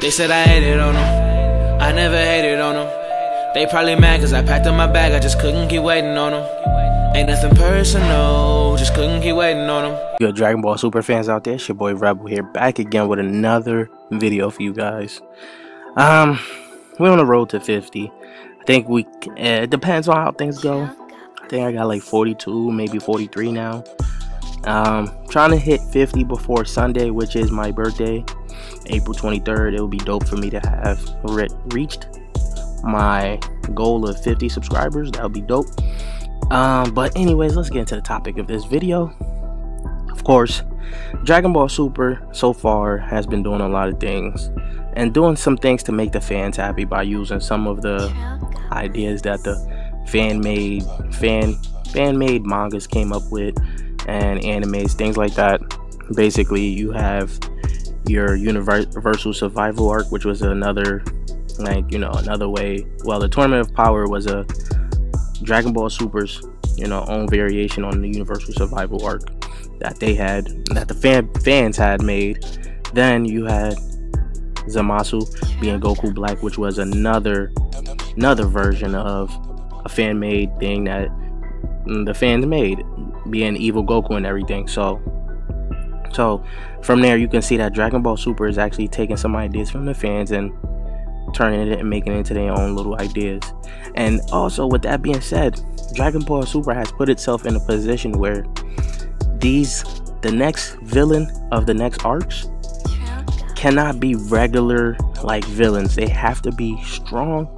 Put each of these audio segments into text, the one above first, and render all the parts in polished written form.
They said I hated on them, I never hated on them. They probably mad cause I packed up my bag, I just couldn't keep waiting on them. Ain't nothing personal, just couldn't keep waiting on them. Yo, Dragon Ball Super fans out there, it's your boy Rebel here, back again with another video for you guys. We're on the road to 50. I think it depends on how things go. I think I got like 42, maybe 43 now. Trying to hit 50 before Sunday, which is my birthday, April 23rd. It would be dope for me to have reached my goal of 50 subscribers. That would be dope. But anyways, let's get into the topic of this video. Of course, Dragon Ball Super so far has been doing a lot of things and doing some things to make the fans happy by using some of the ideas that the fan-made mangas came up with and animes, things like that. Basically, you have your universal survival arc, which was another, like, you know, another way. Well, the Tournament of Power was a Dragon Ball Super's, you know, own variation on the universal survival arc that they had, that the fans had made. Then you had Zamasu being Goku Black, which was another version of a fan-made thing that the fans made, being evil Goku and everything. So from there you can see that Dragon Ball Super is actually taking some ideas from the fans and turning it and making it into their own little ideas. And also, with that being said, Dragon Ball Super has put itself in a position where the next villain of the next arcs cannot be regular like villains. They have to be strong,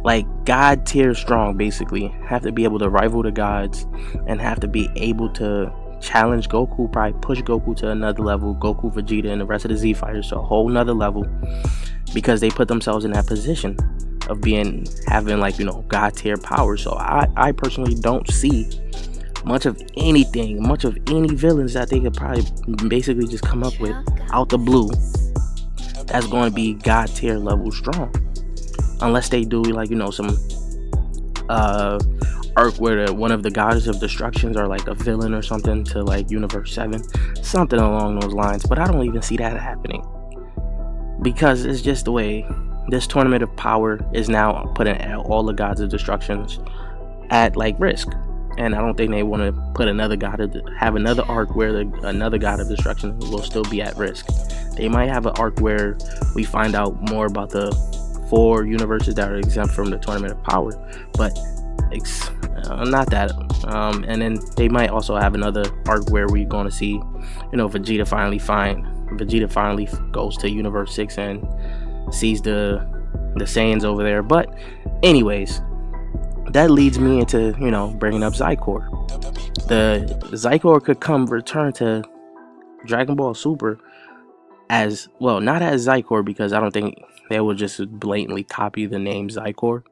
like god tier strong, basically. Have to be able to rival the gods and have to be able to challenge Goku, probably push Goku to another level, Goku, Vegeta, and the rest of the Z fighters to a whole nother level, because they put themselves in that position of having, like, you know, god tier power. So I personally don't see much of any villains that they could probably basically just come up with out the blue that's going to be god tier level strong, unless they do, like, you know, some arc where one of the goddess of destructions are like a villain or something to, like, Universe 7, something along those lines. But I don't even see that happening, because it's just the way this Tournament of Power is now putting all the gods of destructions at, like, risk. And I don't think they want to put another have another arc where another god of destruction will still be at risk. They might have an arc where we find out more about the 4 universes that are exempt from the Tournament of Power, but not that. And then they might also have another arc where we're going to see, you know, Vegeta finally goes to Universe 6 and sees the Saiyans over there. But anyways, that leads me into, you know, bringing up Xicor. The Xicor could return to Dragon Ball Super as, well, not as Xicor, because I don't think they will just blatantly copy the name Xicor,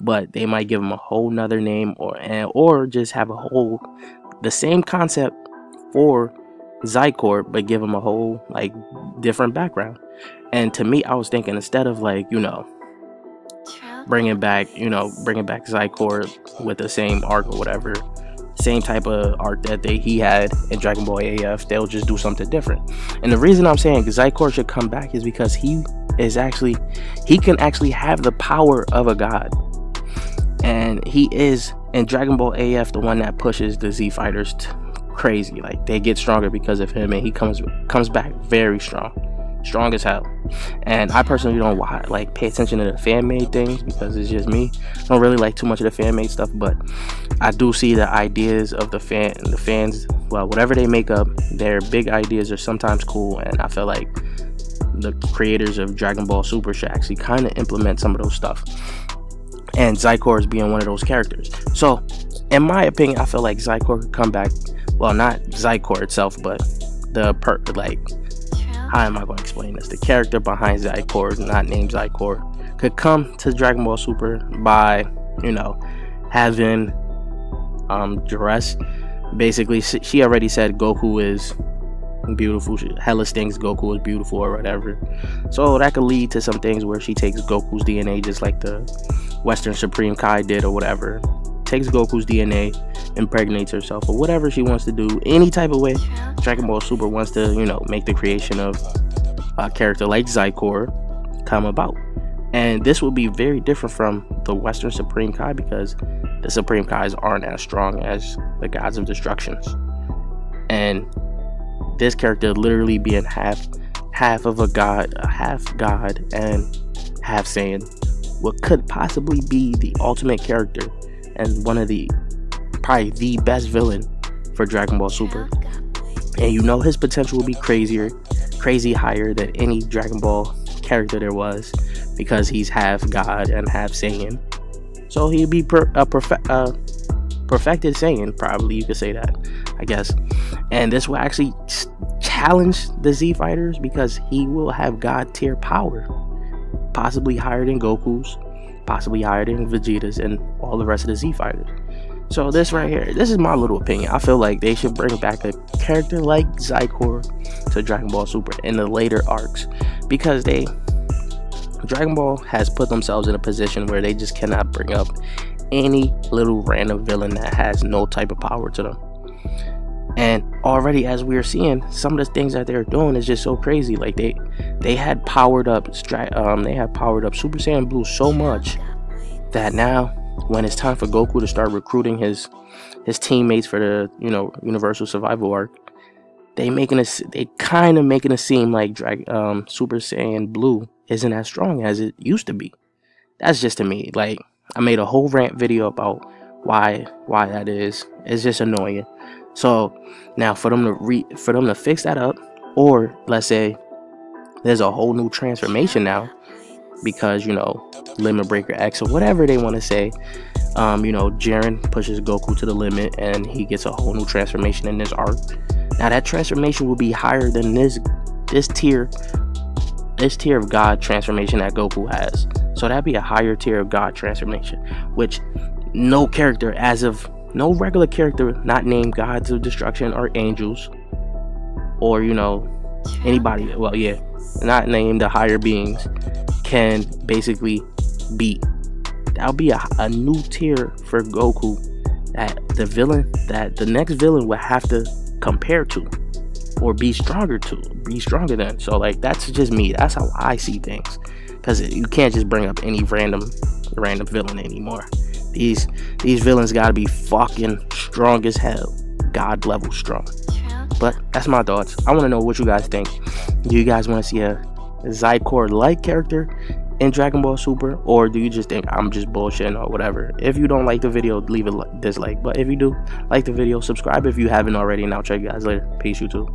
but they might give him a whole nother name, or just have the same concept for Xicor, but give him a whole, like, different background. And to me, I was thinking, instead of, like, you know, bringing back Xicor with the same arc or whatever, same type of arc that he had in Dragon Ball AF, they'll just do something different. And the reason I'm saying Xicor should come back is because he can actually have the power of a god, and he is in Dragon Ball AF the one that pushes the Z fighters crazy. Like, they get stronger because of him, and he comes back very strong as hell. And I personally don't like pay attention to the fan-made things, because it's just me. I don't really like too much of the fan-made stuff, but I do see the ideas of the fans. Well, whatever they make up, their big ideas are sometimes cool, and I feel like the creators of Dragon Ball Super should actually kind of implement some of those stuff, and Xicor is being one of those characters. So in my opinion, I feel like Xicor could come back. Well, not Xicor itself, but how am I going to explain this? The character behind Xicor, not named Xicor, could come to Dragon Ball Super by, you know, having dress. Basically, she already said Goku is beautiful. Hella thinks Goku is beautiful or whatever. So that could lead to some things where she takes Goku's DNA, just like the Western Supreme Kai did or whatever. Takes Goku's DNA, impregnates herself, or whatever she wants to do. Any type of way Dragon Ball Super wants to, you know, make the creation of a character like Xicor come about. And this will be very different from the Western Supreme Kai, because the Supreme Kais aren't as strong as the Gods of Destructions. And this character literally being half of a god, half god and half Saiyan, what could possibly be the ultimate character and one of the probably the best villain for Dragon Ball Super. And you know his potential will be crazy higher than any Dragon Ball character there was, because he's half god and half Saiyan. So he'd be perfected Saiyan, probably, you could say that, I guess. And this will actually challenge the Z fighters, because he will have god tier power, possibly higher than Goku's, possibly higher than Vegeta's, and all the rest of the Z fighters. So this right here, this is my little opinion. I feel like they should bring back a character like Xicor to Dragon Ball Super in the later arcs, because Dragon Ball has put themselves in a position where they just cannot bring up any little random villain that has no type of power to them. And already, as we are seeing, some of the things that they're doing is just so crazy. Like they had powered up Super Saiyan Blue so much that now, when it's time for Goku to start recruiting his teammates for the Universal Survival arc, they kind of making it seem like Super Saiyan Blue isn't as strong as it used to be. That's just to me. Like, I made a whole rant video about why that is. It's just annoying. So now for them to fix that up, or let's say there's a whole new transformation now, because Limit Breaker X or whatever they want to say, Jiren pushes Goku to the limit and he gets a whole new transformation in this arc. Now that transformation will be higher than this tier of God transformation that Goku has. So that'd be a higher tier of God transformation, which no regular character not named Gods of Destruction or Angels, or anybody, well, yeah, not named the higher beings, can basically beat. That'll be a new tier for Goku that the next villain will have to compare to, or be stronger than. So like, that's just me. That's how I see things, because you can't just bring up any random villain anymore. These villains gotta be fucking strong as hell, god level strong. But that's my thoughts. I want to know what you guys think. Do you guys want to see a Xicor like character in Dragon Ball Super, or do you just think I'm just bullshitting or whatever? If you don't like the video, leave a dislike. But if you do like the video, subscribe if you haven't already, and I'll check you guys later. Peace, YouTube.